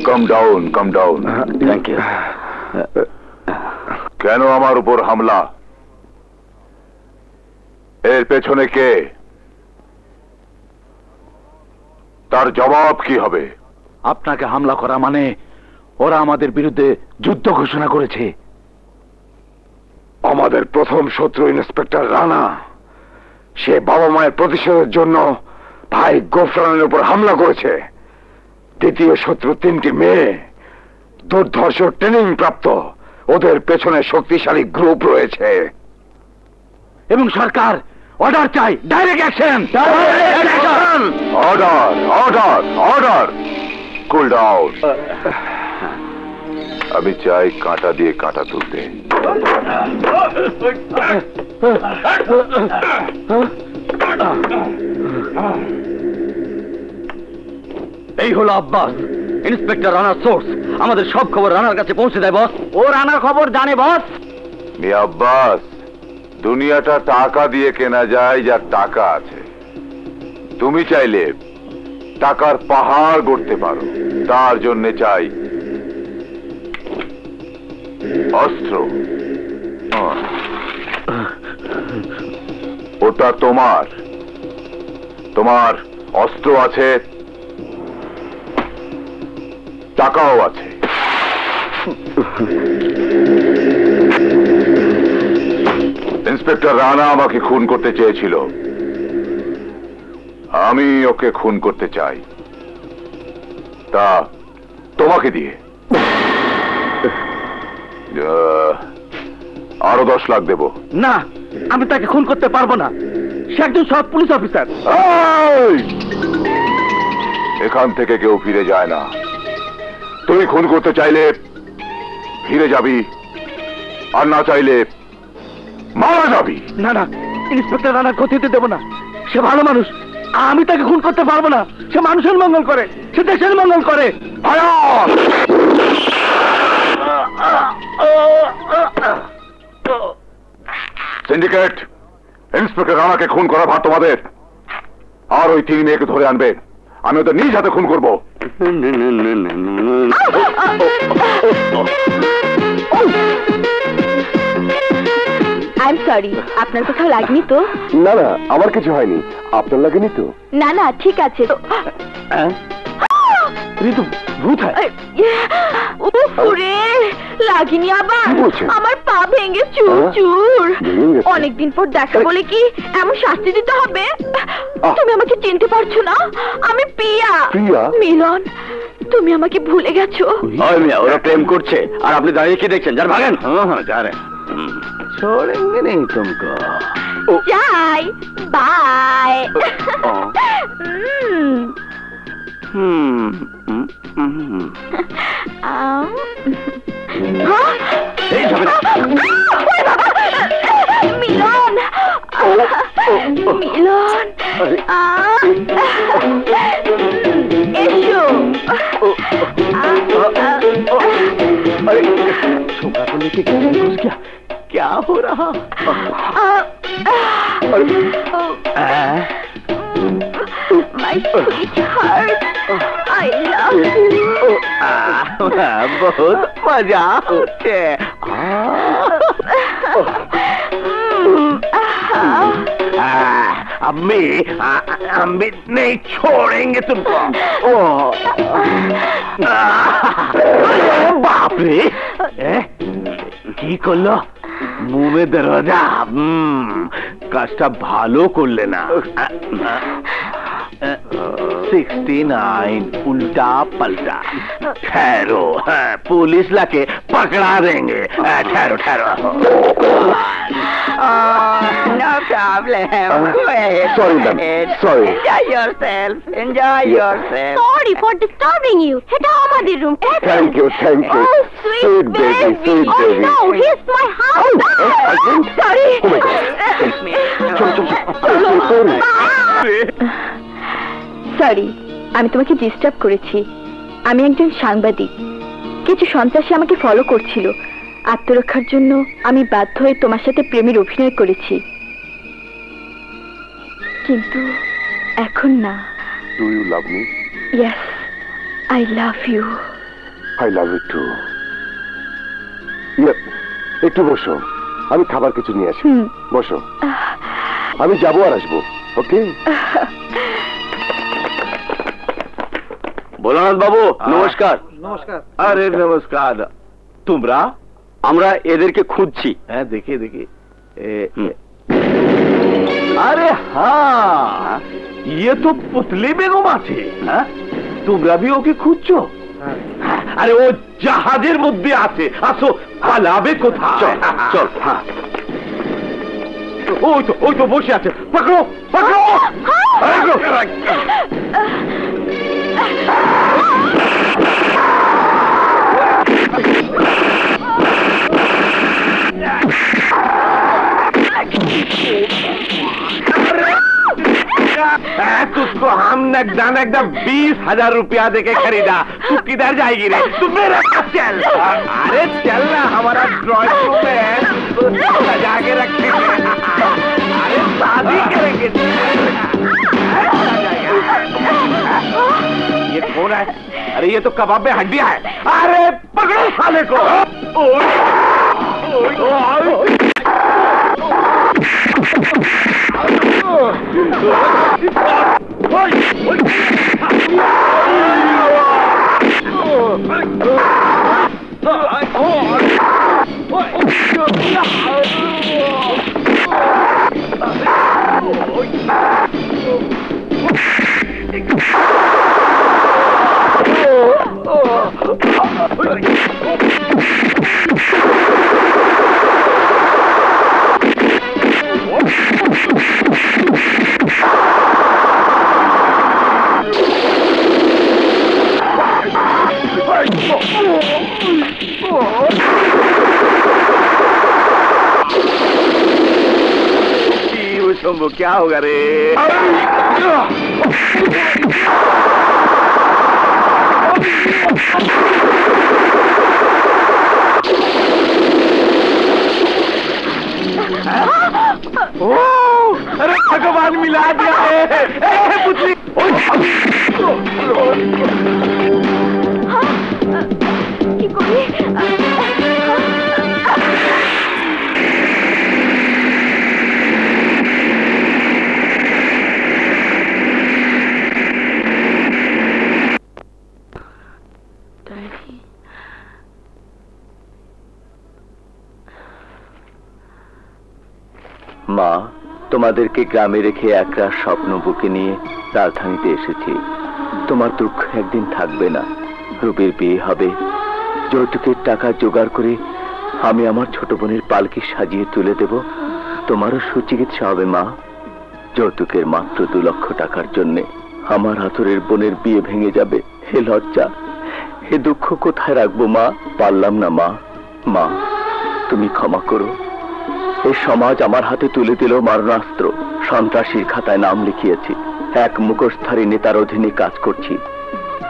calm down, calm down. Thank you. কেন আমার উপর হামলা? এর পেছনে কে? তার জবাব কি হবে? আপনাকে হামলা করা মানে ওরা আমাদের বিরুদ্ধে যুদ্ধ ঘোষণা করেছে। আমাদের প্রথম শত্রু ইন্সপেক্টর রানা, সে বাবা মায়ের প্রতিশোধের জন্য ভাই গোফরানের উপর হামলা করেছে। দ্বিতীয় শত্রু 3টি মেয়ে, দুর্ধর্ষ ট্রেনিং প্রাপ্ত, ওদের পেছনে শক্তিশালী গ্রুপ রয়েছে। এবং সরকার অর্ডার চাই, direct action. Order, order, order. Cool down. আমি চাই কাঁটা দিয়ে কাঁটা তুলতে। এই হলো আব্বাস, ইন্সপেক্টর রানার সোর্স। আমাদের সব খবর রানার কাছে পৌঁছে দেয় বস। ও রানার খবর জানে বস। মিয়া আব্বাস, দুনিয়াটা টাকা দিয়ে কেনা যায় যার টাকা আছে। তুমি চাইলে টাকার পাহাড় গড়তে পারো, তার জন্য চাই অস্ত্র। ওটা তোমার, তোমার অস্ত্র আছে, টাকাও আছে। ইন্সপেক্টর রানা আমাকে খুন করতে চেয়েছিল, আমি ওকে খুন করতে চাই, তা তোমাকে দিয়ে। আরো 10 লাখ দেব। না, আমি তাকে খুন করতে পারবো না, সে একজন সৎ পুলিশ অফিসার। এখান থেকে কেউ ফিরে যায় না। তুই খুন করতে চাইলে ফিরে যাবি, আর না চাইলে মারা যাবি। না না, ইন্সপেক্টর রানার ক্ষতি হতে দেবো না, সে ভালো মানুষ। আমি তাকে খুন করতে পারবো না। সে মানুষের মঙ্গল করে, সে দেশের মঙ্গল করে। সিন্ডিকেট, ইন্সপেক্টর রানাকে খুন করা ভার তোমাদের। আর ওই 3 মেয়েকে ধরে আনবে, আমি ওদের নিজ হাতে খুন করবো। আই এম সরি, আপনার কোথাও লাগেনি তো? না না, আমার কিছু হয়নি। আপনার লাগেনি তো? না না, ঠিক আছে। ঋতু, ভূত হয়। উফরে, লাগেনি আবার? কি বলছেন? আমার পা ভেঙে চুর চুর। অনেকদিন পর দেখা বলে কি এমন শাস্তি দিতে হবে? তুমি আমাকে চিনতে পারছো না? আমি প্রিয়া। প্রিয়া? মিলন, তুমি আমাকে ভুলে গেছো? ওরা প্রেম করছে, আর আপনি দাঁড়িয়ে কি দেখছেন? যার ভাগেন। হ্যাঁ, যা রে, छोड़ेंगे नहीं तुमको। যাই, বাই। মিলন, মিলন, এসো। छोकरा को लेके घुस गया, क्या हो रहा? My sweetheart, I love you. बहुत मजा होते। अम्मी, अम्मी नहीं छोड़ेंगे तुमको। बाप रे, কি করলো? মুমে দরজা। কাজটা ভালো করলে না। 69 उल्टा पलटा। ठहरो, पुलिस लाके पकड़ा देंगे। ठहरो ठहरो। No problem. Go ahead. Sorry, ma'am. Sorry. Enjoy yourself. Enjoy yourself. Sorry for disturbing you. এটা আমাদের room. Thank you, thank you. Oh, sweet baby. Sweet Oh baby. no, he's my husband. Sorry. Oh my God. Sorry, আমি তোমাকে ডিস্টার্ব করেছি। আমি একজন সাংবাদিক। কিছু সন্ত্রাসী আমাকে ফলো করছিল। আত্মরক্ষার জন্য আমি বাধ্য হয়ে তোমার সাথে প্রেমের অভিনয় করেছি, কিন্তু এখন না। Do you love me? Yes, I love you. I love you too. একটু বসো, আমি খাবার কিছু নিয়ে আসি। বসো, আমি যাবো আর আসবো। ওকে। ভোলানাথ বাবু নমস্কার। নমস্কার। আরে নমস্কার। তোমরা? আমরা এদেরকে খুঁজছি। হ্যাঁ, দেখি দেখি। अरे हाँ, ये तो पुतली बेगम আছে। তোমরা भी ওকে খুঁজছো? আরে ও জাহাজের মধ্যে আছে। আসো, পালাবে কোথায়? চল চল। হ্যাঁ, ওই তো বসে আছে। পকড়ো পকড়ো। तुझको हमने एकदम 20,000 रुपया देके खरीदा। तू किधर जाएगी रे? तू मेरे साथ चल। अरे चल ना, हमारा ड्राइंग रूम में है, सजा के रखेंगे। अरे शादी करेंगे। ये कौन है? अरे ये तो कबाब में हड्डियां है। अरे पकड़ो साले को। शंभू क्या होगा रे? अरे भगवान मिला दिया पुत्री। মা, তোমাদেরকে গ্রামে রেখে একরাত স্বপ্ন বুকে নিয়ে রাজধানীতে এসেছি। তোমার দুঃখ একদিন থাকবে না। রূপের বিয়ে হবে, যৌতুকের টাকা জোগাড় করে আমি আমার ছোট বোনের পালকি সাজিয়ে তুলে দেব। তোমারও সুচিকিৎসা হবে মা। যৌতুকের মাত্র 2 লক্ষ টাকার জন্যে আমার আদরের বোনের বিয়ে ভেঙে যাবে। হে লজ্জা, হে দুঃখ কোথায় রাখবো মা? পারলাম না মা। মা, তুমি ক্ষমা করো। এই সমাজ আমার হাতে তুলে দিল মারণাস্ত্র। সন্ত্রাসীর খাতায় নাম লিখিয়েছি। এক মুখোশধারী নেতার অধীনে কাজ করছি।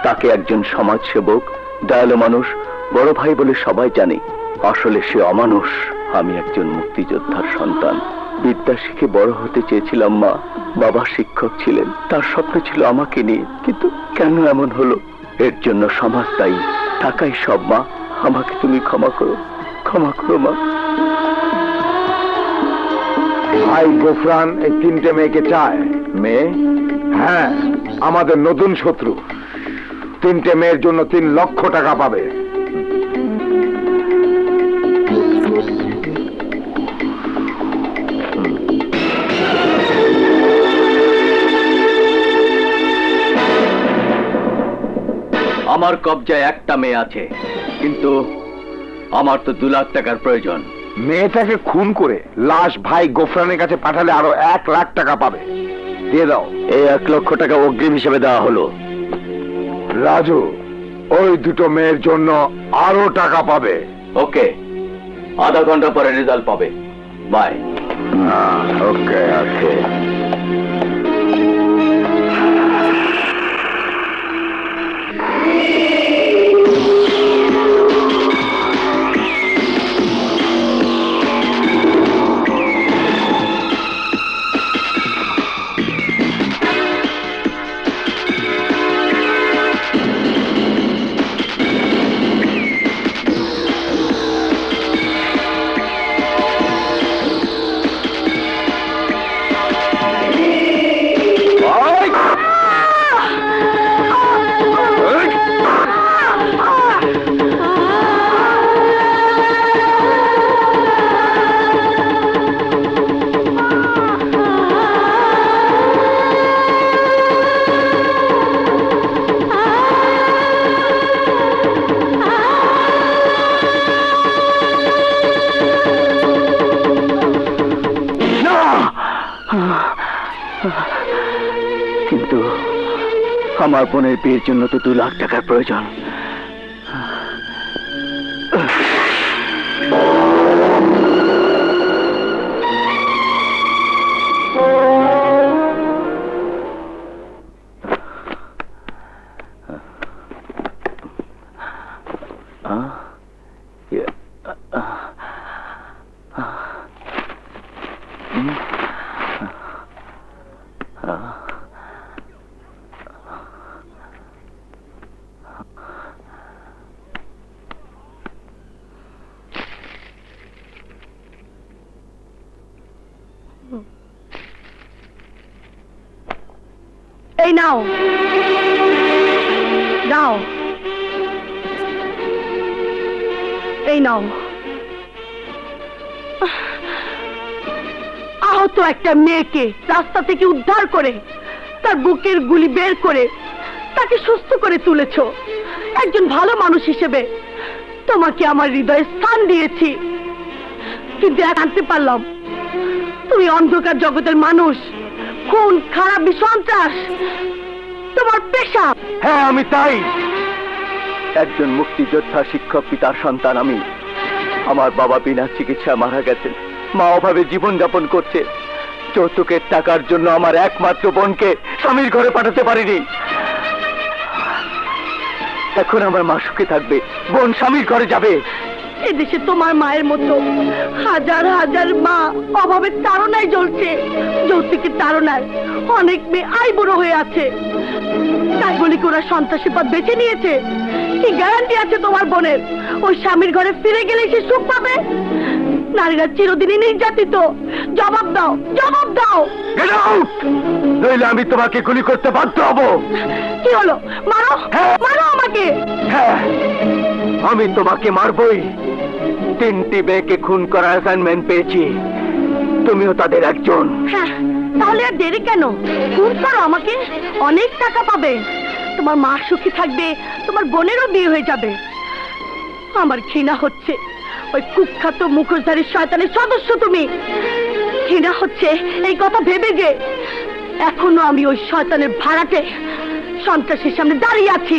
তাকে একজন সমাজসেবক, দয়ালু মানুষ, বড় ভাই বলে সবাই জানে। আসলে সে অমানুষ। আমি একজন মুক্তিযোদ্ধার সন্তান। বিদ্যা শিখে বড় হতে চেয়েছিলাম মা। বাবা শিক্ষক ছিলেন, তার স্বপ্ন ছিল আমাকে নিয়ে। কিন্তু কেন এমন হলো? এর জন্য সমাজ দায়ী। টাকাই সব মা। আমাকে তুমি ক্ষমা করো, ক্ষমা করো মা। ভাই গোফরান এই 3টে মেয়েকে চায়। মেয়ে? হ্যাঁ, আমাদের নতুন শত্রু। 3টে মেয়ের জন্য 3 লক্ষ টাকা পাবে। আমার কবজায় একটা মেয়ে আছে, কিন্তু আমার তো 2 লাখ টাকার প্রয়োজন। মেয়েটাকে খুন করে লাশ ভাই গোফরানের কাছে পাঠালে আরো 1 লাখ টাকা পাবে। দিয়ে দাও। এই 1 লক্ষ টাকা অগ্রিম হিসেবে দেওয়া হলো। রাজু, ওই 2টো মেয়ের জন্য আরো টাকা পাবে। ওকে, আধা ঘন্টা পরে রেজাল্ট পাবে। বাই। ওকে আছে। আমার বোনের বিয়ের জন্য তো 2 লাখ টাকার প্রয়োজন। এই নাও নাও, এই নাও। আহত একটা মেয়েকে রাস্তা থেকে উদ্ধার করে তার বুকের গুলি বের করে তাকে সুস্থ করে তুলেছ। একজন ভালো মানুষ হিসেবে তোমাকে আমার হৃদয়ে স্থান দিয়েছি, কিন্তু জানতে পারলাম তুমি অন্ধকার জগতের মানুষ। খুন, খারাপ, সন্ত্রাস তোমার পেশা। হ্যাঁ, আমি তাই। একজন মুক্তিযোদ্ধা শিক্ষক পিতার সন্তান আমি। আমার বাবা বিনা চিকিৎসা মারা গেছেন, মা অভাবে জীবন যাপন করছে। যৌতুকের টাকার জন্য আমার একমাত্র বোনকে স্বামীর ঘরে পাঠাতে পারিনি। এখন আমার মা সুখে থাকবে, বোন স্বামীর ঘরে যাবে। এদেশে তোমার মায়ের মতো হাজার হাজার মা অভাবের তাড়নায় জ্বলছে, যৌতুকের তাড়নায় অনেক মেয়ে আইবুড়ো হয়ে আছে। তাই বলি কি ওরা সন্ত্রাসী পথ বেছে নিয়েছে? কি গ্যারান্টি আছে তোমার বোনের ওই স্বামীর ঘরে ফিরে গেলে সে সুখ পাবে? নারীরা চিরদিনই নির্যাতিত। জবাব দাও, জবাব দাও। গেট আউট, নইলে আমি তোমাকে গুলি করতে বাধ্য হব। কি হলো? মারো, মারো আমাকে। হ্যাঁ, আমি তোমাকে মারবই। 3টি মেয়েকে খুন করার অ্যাসাইনমেন্ট পেয়েছি, তুমিও তাদের একজন। হ্যাঁ, তাহলে আর দেরি কেন? খুন করো আমাকে, অনেক টাকা পাবে, তোমার মা সুখী থাকবে, তোমার বোনেরও বিয়ে হয়ে যাবে। আমার ঘৃণা হচ্ছে ওই কুখ্যাত মুখোশধারী শয়তানের সদস্য তুমি। ঘৃণা হচ্ছে এই কথা ভেবে যে এখনো আমি ওই শয়তানের ভাড়াটে সন্ত্রাসীর সামনে দাঁড়িয়ে আছি।